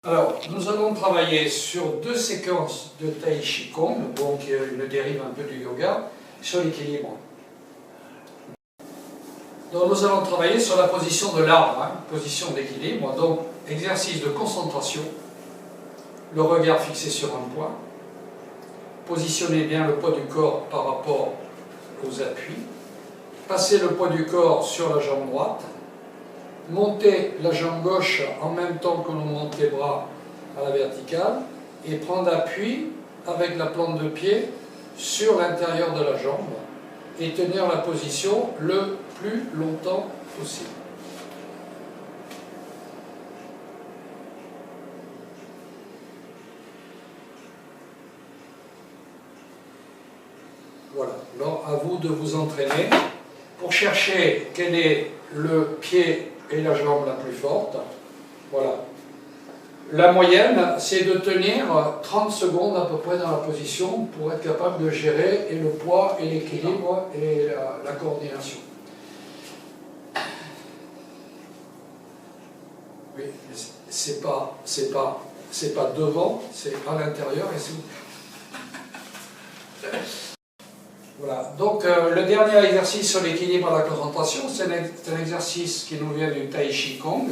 Alors, nous allons travailler sur deux séquences de Tai Chi Kong, donc une dérive un peu du yoga, sur l'équilibre. Donc nous allons travailler sur la position de l'arbre, position d'équilibre, donc exercice de concentration, le regard fixé sur un point, positionnez bien le poids du corps par rapport aux appuis, passez le poids du corps sur la jambe droite, montez la jambe gauche en même temps que l'on monte les bras à la verticale et prendre appui avec la plante de pied sur l'intérieur de la jambe et tenir la position le plus longtemps possible. Voilà, alors à vous de vous entraîner pour chercher quel est le pied et la jambe la plus forte. Voilà. La moyenne, c'est de tenir 30 secondes à peu près dans la position pour être capable de gérer et le poids et l'équilibre et la coordination. Oui, c'est pas devant, c'est à l'intérieur et c'est... Voilà, donc le dernier exercice sur l'équilibre et la concentration, c'est un exercice qui nous vient du Tai Chi Kong.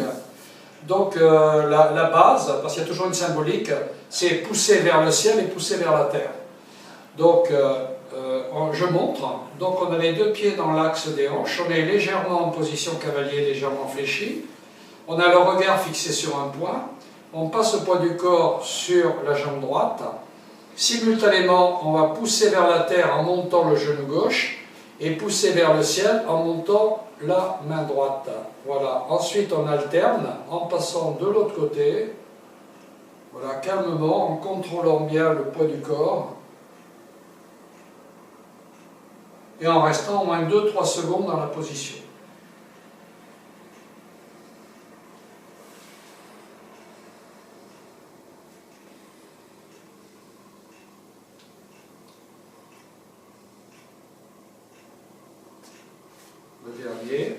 Donc la base, parce qu'il y a toujours une symbolique, c'est pousser vers le ciel et pousser vers la terre. Donc je montre, donc on a les deux pieds dans l'axe des hanches, on est légèrement en position cavalier, légèrement fléchi, on a le regard fixé sur un point, on passe le poids du corps sur la jambe droite. Simultanément, on va pousser vers la terre en montant le genou gauche et pousser vers le ciel en montant la main droite. Voilà. Ensuite, on alterne en passant de l'autre côté. Voilà, calmement, en contrôlant bien le poids du corps. Et en restant au moins 2-3 secondes dans la position. Le dernier.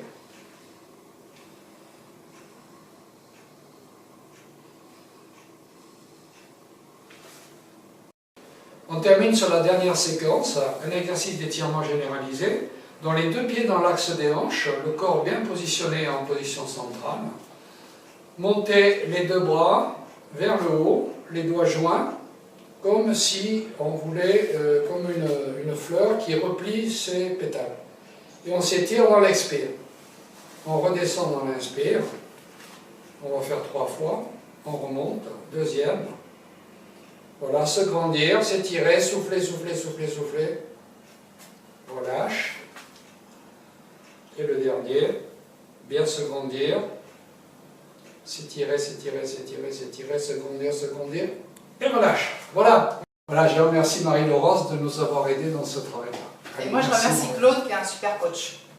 On termine sur la dernière séquence, un exercice d'étirement généralisé, dont les deux pieds dans l'axe des hanches, le corps bien positionné en position centrale. Montez les deux bras vers le haut, les doigts joints, comme si on voulait, comme une fleur qui replie ses pétales. Et on s'étire dans l'expire. On redescend dans l'inspire. On va faire 3 fois. On remonte. Deuxième. Voilà, se grandir, s'étirer, souffler, souffler, souffler, souffler. Relâche. Et le dernier. Bien se grandir. S'étirer, s'étirer, s'étirer, s'étirer, se grandir, se grandir. Et relâche. Voilà. Voilà, je remercie Marie-Laurence de nous avoir aidés dans ce travail-là. Et moi, je remercie Claude qui est un super coach.